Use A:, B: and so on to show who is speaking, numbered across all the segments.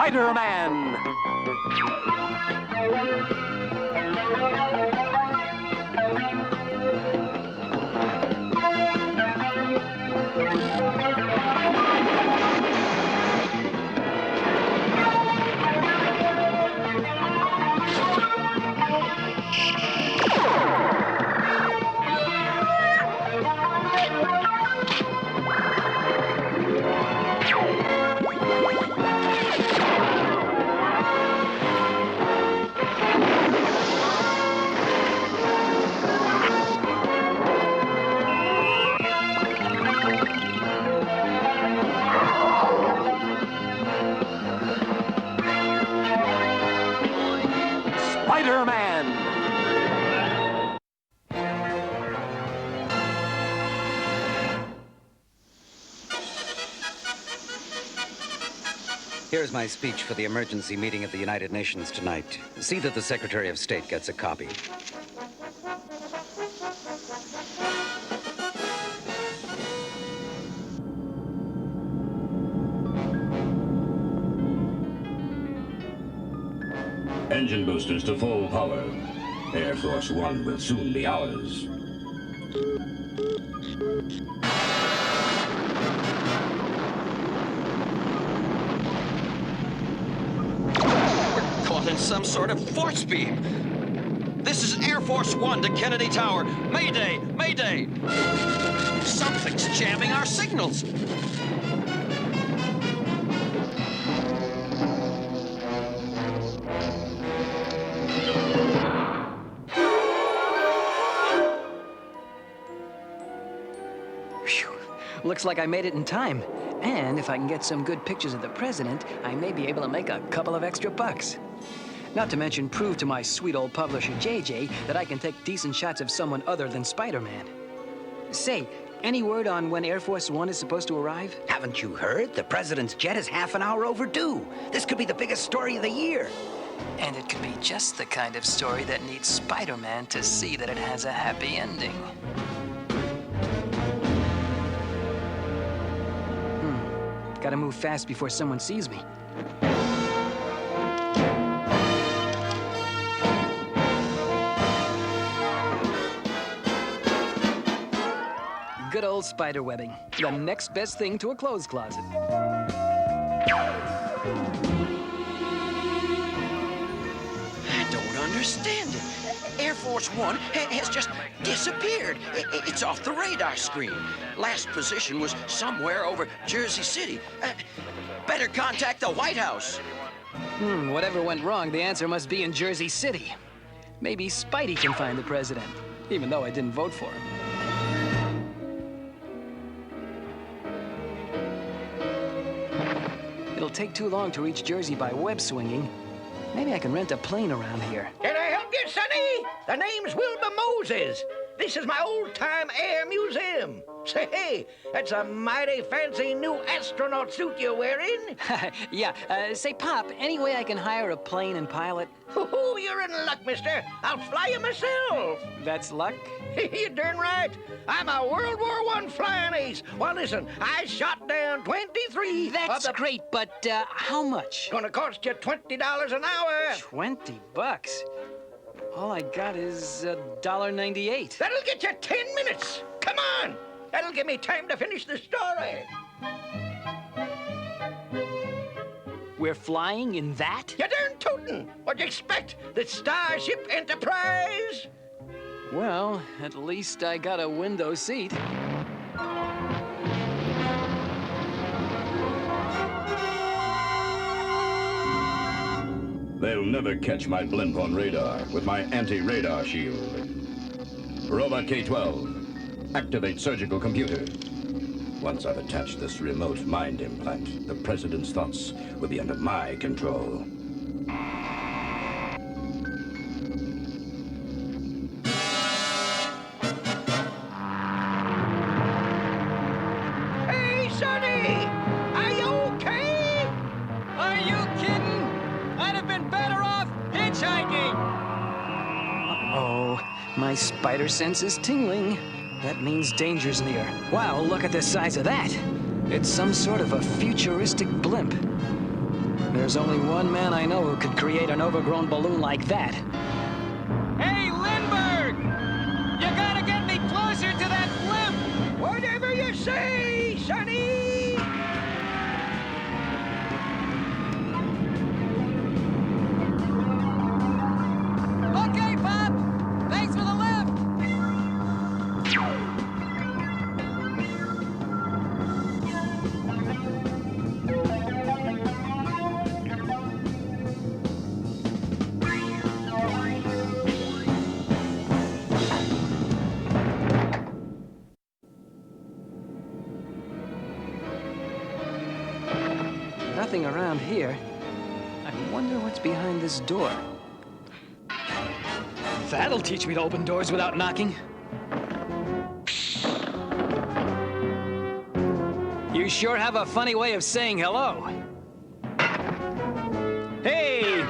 A: Spiderman! Spider-Man!
B: Here's my speech for the emergency meeting of the United Nations tonight. See that the Secretary of State gets a copy.
C: Engine boosters to full power. Air Force One will soon be ours.
D: We're caught in some sort of force beam. This is Air Force One to Kennedy Tower. Mayday! Mayday! Something's jamming our signals.
E: Looks like I made it in time. And if I can get some good pictures of the president, I may be able to make a couple of extra bucks. Not to mention prove to my sweet old publisher, JJ, that I can take decent shots of someone other than Spider-Man. Say, any word on when Air Force One is supposed to arrive?
B: Haven't you heard? The president's jet is half an hour overdue. This could be the biggest story of the year.
E: And it could be just the kind of story that needs Spider-Man to see that it has a happy ending. Gotta move fast before someone sees me. Good old spider webbing. The next best thing to a clothes closet.
D: I don't understand it. Air Force One has just disappeared. It's off the radar screen. Last position was somewhere over Jersey City. Better contact the White House.
E: Whatever went wrong, the answer must be in Jersey City. Maybe Spidey can find the president, even though I didn't vote for him. It'll take too long to reach Jersey by web swinging. Maybe I can rent a plane around here.
F: Can I help you, Sonny? The name's Wilbur Moses. This is my old-time air museum. Say, hey, that's a mighty fancy new astronaut suit you're wearing.
E: Yeah, say, Pop, any way I can hire a plane and pilot?
F: Oh, you're in luck, mister. I'll fly you myself.
E: That's luck?
F: You're darn right. I'm a World War I flying ace. Well, listen, I shot down 23
E: That's great, but how much?
F: Gonna cost you $20 an hour.
E: $20? All I got is $1.98.
F: That'll get you 10 minutes. Come on. That'll give me time to finish the story.
E: We're flying in that?
F: You darn tootin'. What'd you expect? The Starship Enterprise?
E: Well, at least I got a window seat.
C: They'll never catch my blimp on radar with my anti-radar shield. Robot K-12, activate surgical computer. Once I've attached this remote mind implant, the president's thoughts will be under my control.
F: Hey, Sonny! Are you okay?
E: Are you kidding? I'd have been better off hitchhiking! Uh-oh, my spider sense is tingling. That means danger's near. Wow, look at the size of that. It's some sort of a futuristic blimp. There's only one man I know who could create an overgrown balloon like that. Hey, Lindbergh! You gotta get me closer to that blimp!
F: Whatever you say, Sonny!
E: Okay, Pop! Thanks for the lift! Nothing around here. I wonder what's behind this door. That'll teach me to open doors without knocking. You sure have a funny way of saying hello. Hey!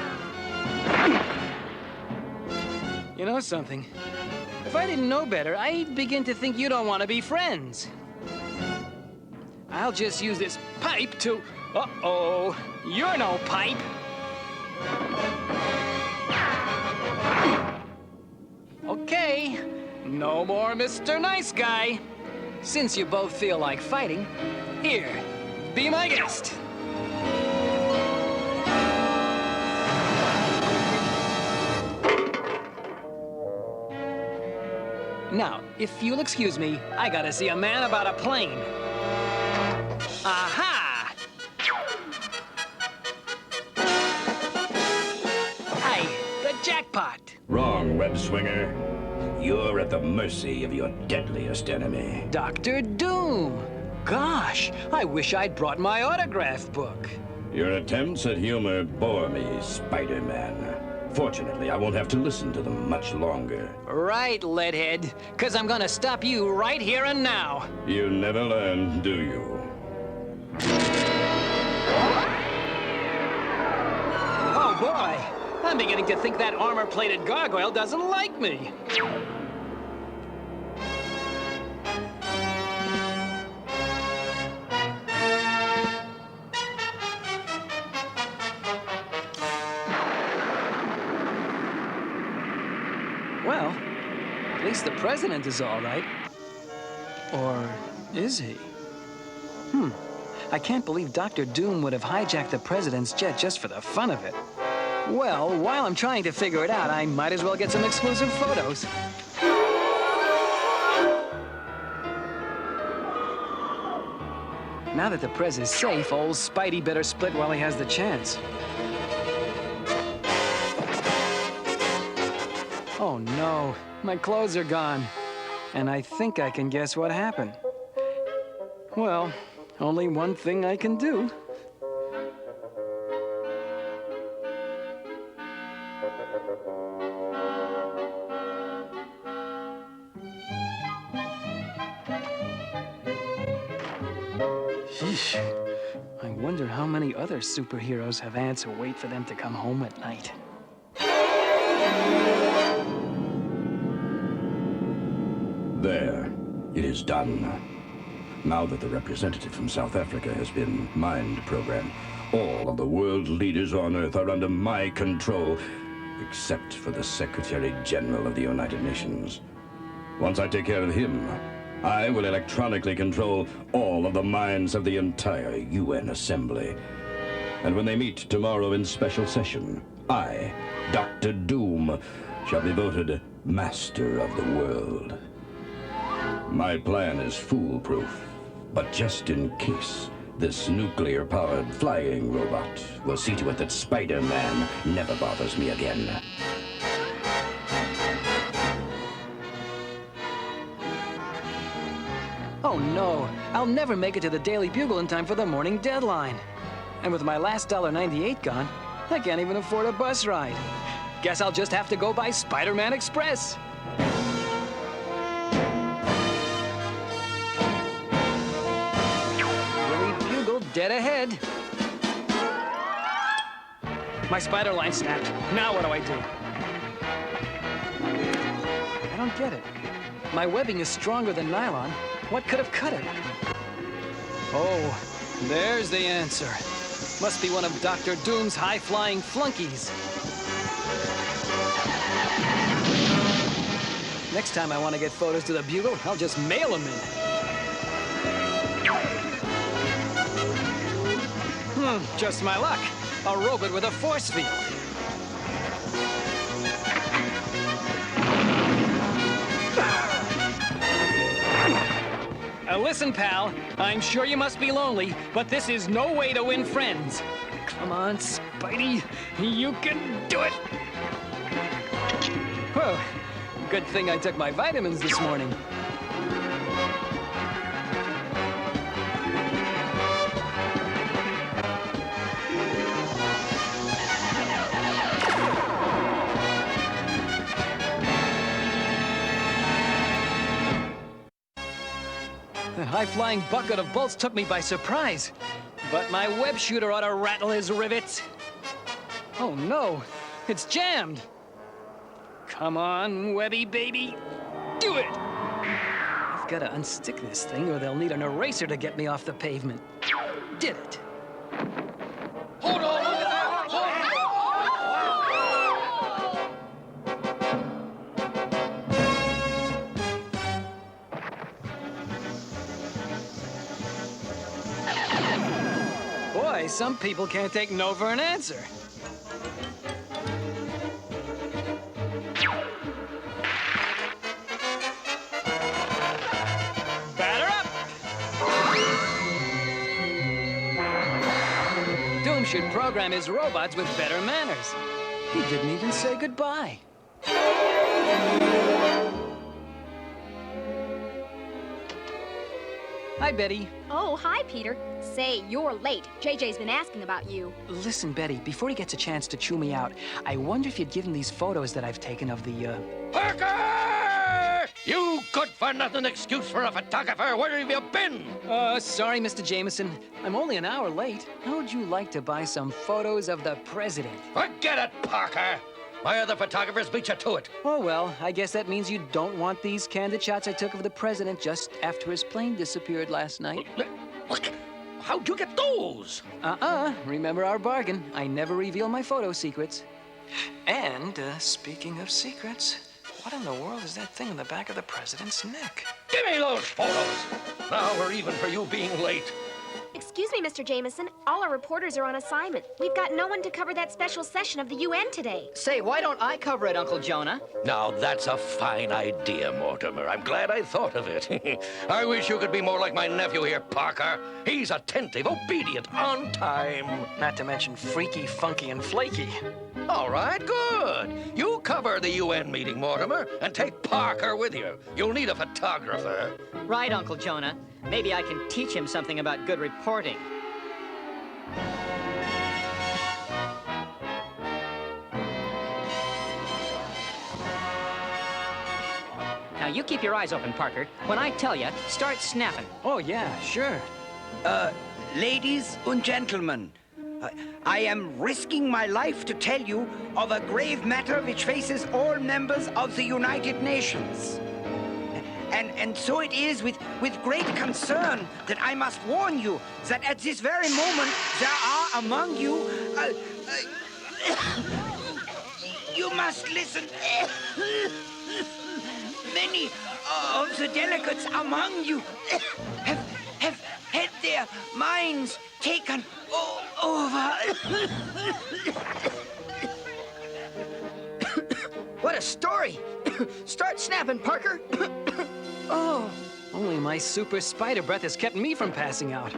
E: You know something? If I didn't know better, I'd begin to think you don't want to be friends. I'll just use this pipe to... Uh-oh, you're no pipe. Okay, no more Mr. Nice Guy. Since you both feel like fighting, here, be my guest. Now, if you'll excuse me, I gotta see a man about a plane. Aha! Jackpot!
C: Wrong, web swinger. You're at the mercy of your deadliest enemy.
E: Dr. Doom! Gosh, I wish I'd brought my autograph book.
C: Your attempts at humor bore me, Spider-Man. Fortunately, I won't have to listen to them much longer.
E: Right, Leadhead, 'cause I'm gonna stop you right here and now.
C: You never learn, do you?
E: Oh, boy! I'm beginning to think that armor-plated gargoyle doesn't like me. Well, at least the president is all right. Or is he? I can't believe Dr. Doom would have hijacked the president's jet just for the fun of it. Well, while I'm trying to figure it out, I might as well get some exclusive photos. Now that the Prez is safe, old Spidey better split while he has the chance. Oh no, my clothes are gone. And I think I can guess what happened. Well, only one thing I can do. Sheesh. I wonder how many other superheroes have aunts who wait for them to come home at night.
C: There. It is done. Now that the representative from South Africa has been mind-programmed, all of the world leaders on Earth are under my control, except for the Secretary General of the United Nations. Once I take care of him, I will electronically control all of the minds of the entire UN Assembly. And when they meet tomorrow in special session, I, Dr. Doom, shall be voted Master of the World. My plan is foolproof, but just in case, this nuclear-powered flying robot will see to it that Spider-Man never bothers me again.
E: Oh no, I'll never make it to the Daily Bugle in time for the morning deadline. And with my last $1.98 gone, I can't even afford a bus ride. Guess I'll just have to go by Spider-Man Express. Daily Bugle dead ahead. My spider line snapped. Now what do I do? I don't get it. My webbing is stronger than nylon. What could have cut it? Oh, there's the answer. Must be one of Dr. Doom's high-flying flunkies. Next time I want to get photos to the Bugle, I'll just mail them in. Just my luck. A robot with a force field. Listen, pal, I'm sure you must be lonely, but this is no way to win friends. Come on, Spidey, you can do it. Whoa, good thing I took my vitamins this morning. The high-flying bucket of bolts took me by surprise. But my web shooter ought to rattle his rivets. Oh no, it's jammed. Come on, Webby baby, do it. I've got to unstick this thing or they'll need an eraser to get me off the pavement. Did it.
F: Hold on, look at that!
E: Boy, some people can't take no for an answer. Batter up! Doom should program his robots with better manners. He didn't even say goodbye. Hi, Betty.
A: Oh, hi, Peter. Say, you're late. JJ's been asking about you.
E: Listen, Betty, before he gets a chance to chew me out, I wonder if you'd give him these photos that I've taken of the,
F: Parker! You good-for-nothing excuse for a photographer. Where have you been?
E: Sorry, Mr. Jameson. I'm only an hour late. How would you like to buy some photos of the president?
F: Forget it, Parker. My other photographers beat you to it.
E: Oh, well, I guess that means you don't want these candid shots I took of the president just after his plane disappeared last night.
F: Look, how'd you get those?
E: Remember our bargain. I never reveal my photo secrets. And, speaking of secrets, what in the world is that thing in the back of the president's neck?
F: Give me those photos. Now we're even for you being late.
A: Excuse me, Mr. Jameson. All our reporters are on assignment. We've got no one to cover that special session of the UN today.
G: Say, why don't I cover it, Uncle Jonah?
F: Now, that's a fine idea, Mortimer. I'm glad I thought of it. I wish you could be more like my nephew here, Parker. He's attentive, obedient, on time.
E: Not to mention freaky, funky, and flaky.
F: All right, good. You cover the UN meeting, Mortimer, and take Parker with you. You'll need a photographer.
G: Right, Uncle Jonah. Maybe I can teach him something about good reporting. Now, you keep your eyes open, Parker. When I tell you, start snapping.
E: Oh, yeah, sure.
H: Ladies and gentlemen, I am risking my life to tell you of a grave matter which faces all members of the United Nations. And so it is with great concern that I must warn you that at this very moment there are among you... you must listen. Many of the delegates among you have had their minds taken over.
G: What a story! Start snapping, Parker!
E: Oh, only my super spider breath has kept me from passing out.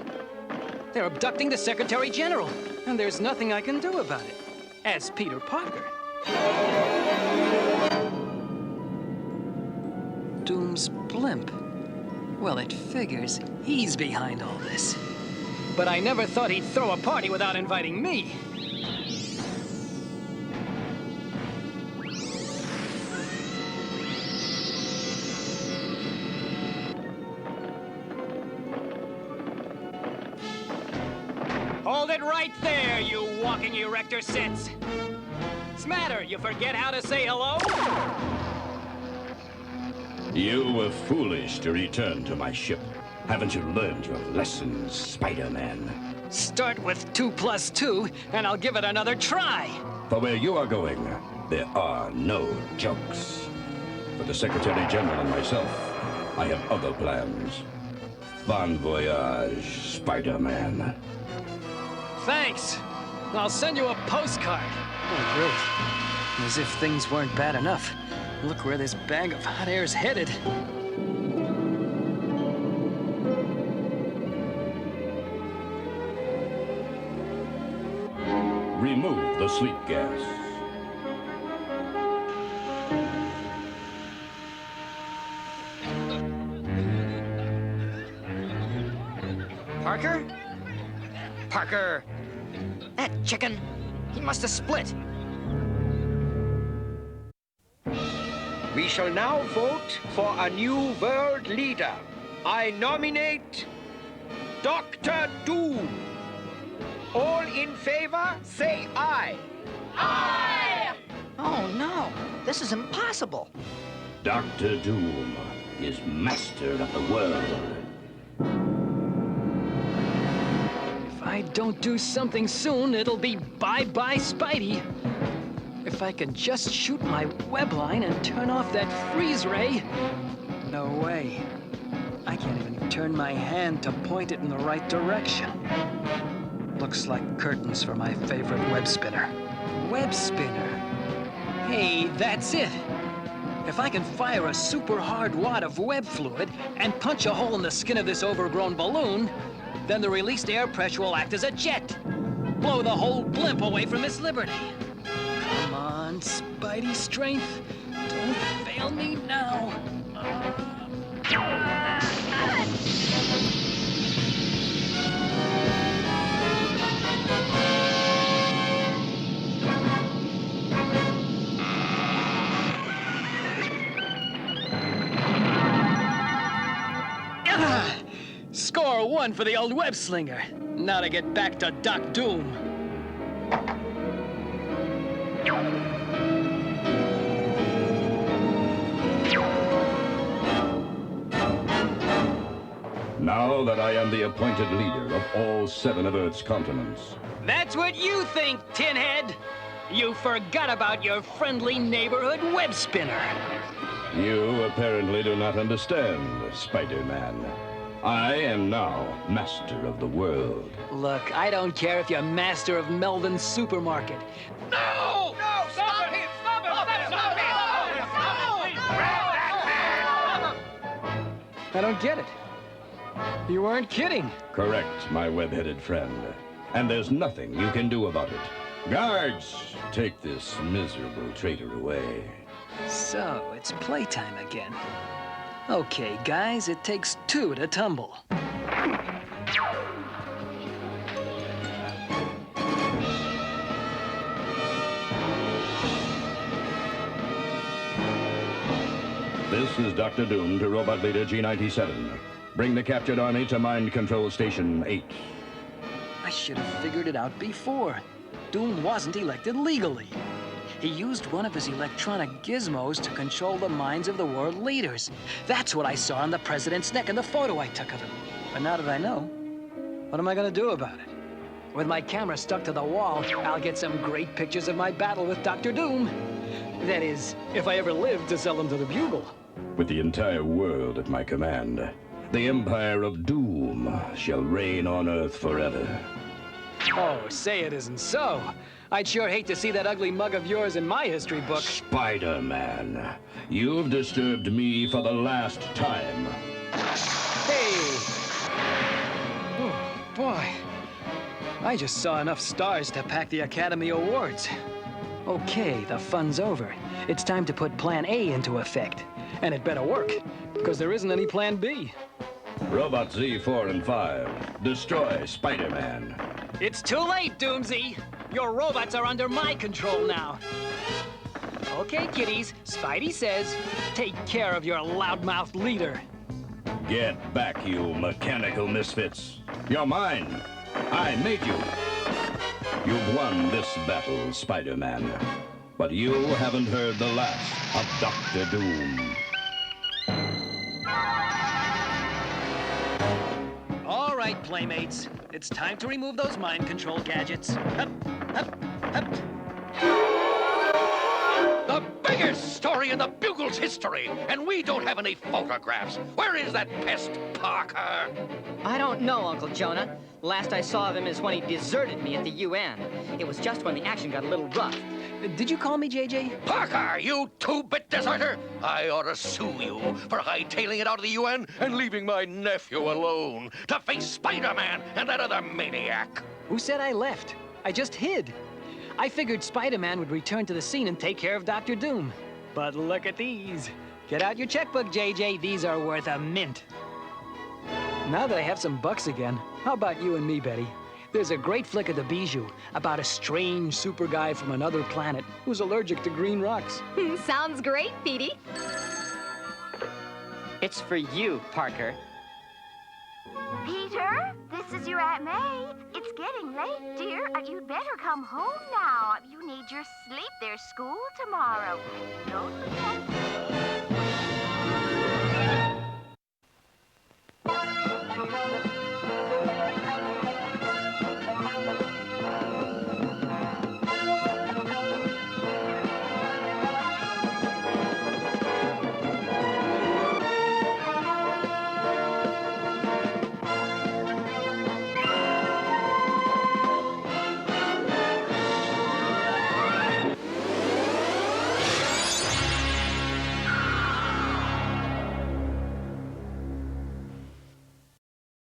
E: They're abducting the Secretary General, and there's nothing I can do about it, as Peter Parker. Doom's blimp. Well, it figures he's behind all this. But I never thought he'd throw a party without inviting me. Hold it right there, you walking erector sits. Smatter, you forget how to say hello?
C: You were foolish to return to my ship. Haven't you learned your lesson, Spider-Man?
E: Start with 2 plus 2, and I'll give it another try.
C: For where you are going, there are no jokes. For the Secretary General and myself, I have other plans. Bon voyage, Spider-Man.
E: Thanks. I'll send you a postcard. Oh, great. As if things weren't bad enough. Look where this bag of hot air's headed.
C: Remove the sleep gas.
G: Parker? Parker! That chicken, he must have split.
H: We shall now vote for a new world leader. I nominate Dr. Doom. All in favor, say aye.
F: Oh, no. This is impossible.
C: Dr. Doom is master of the world.
E: If I don't do something soon, it'll be bye-bye Spidey. If I could just shoot my web line and turn off that freeze ray. No way. I can't even turn my hand to point it in the right direction. Looks like curtains for my favorite web spinner. Web spinner? Hey, that's it. If I can fire a super hard wad of web fluid and punch a hole in the skin of this overgrown balloon, then the released air pressure will act as a jet. Blow the whole blimp away from its liberty. Come on, Spidey strength. Don't fail me now. Score 1 for the old web slinger. Now to get back to Doc Doom.
C: Now that I am the appointed leader of all 7 of Earth's continents,
E: That's what you think, Tinhead. You forgot about your friendly neighborhood web spinner.
C: you apparently do not understand, Spider-Man. I am now master of the world.
E: Look, I don't care if you're master of Melvin's supermarket.
F: No! No! Stop him! Stop him! Stop him!
E: I don't get it. You weren't kidding.
C: Correct, my web-headed friend. And there's nothing you can do about it. Guards, take this miserable traitor away.
E: So, it's playtime again. Okay, guys, it takes 2 to tumble.
C: This is Dr. Doom to Robot Leader G97. Bring the captured army to Mind Control Station 8.
E: I should have figured it out before. Doom wasn't elected legally. He used one of his electronic gizmos to control the minds of the world leaders. That's what I saw on the president's neck in the photo I took of him. But now that I know, what am I gonna do about it? With my camera stuck to the wall, I'll get some great pictures of my battle with Dr. Doom. That is, if I ever live to sell them to the Bugle.
C: With the entire world at my command, the Empire of Doom shall reign on Earth forever.
E: Oh, say it isn't so. I'd sure hate to see that ugly mug of yours in my history book.
C: Spider-Man, you've disturbed me for the last time.
E: Hey! Oh, boy. I just saw enough stars to pack the Academy Awards. Okay, the fun's over. It's time to put Plan A into effect. And it better work, because there isn't any Plan B.
C: Robot Z4 and 5, destroy Spider-Man.
E: It's too late, Doomsy. Your robots are under my control now. Okay, kiddies, Spidey says, take care of your loudmouth leader.
C: Get back, you mechanical misfits. You're mine. I made you. You've won this battle, Spider-Man. But you haven't heard the last of Dr. Doom.
E: right, playmates. It's time to remove those mind control gadgets. Hup, hup, hup.
I: The biggest story in the Bugle's history, and we don't have any photographs. Where is that pest, Parker?
G: I don't know, Uncle Jonah. Last I saw of him is when he deserted me at the UN. It was just when the action got a little rough.
E: Did you call me, JJ?
I: Parker, you two-bit deserter! I ought to sue you for hightailing it out of the UN and leaving my nephew alone to face Spider-Man and that other maniac.
E: Who said I left? I just hid. I figured Spider-Man would return to the scene and take care of Dr. Doom. But look at these. Get out your checkbook, JJ. These are worth a mint. Now that I have some bucks again, how about you and me, Betty? There's a great flick of the Bijou about a strange super guy from another planet who's allergic to green rocks.
A: Sounds great, Petey.
G: It's for you, Parker.
J: Peter, this is your Aunt May. It's getting late, dear. You'd better come home now. You need your sleep. There's school tomorrow. Don't forget.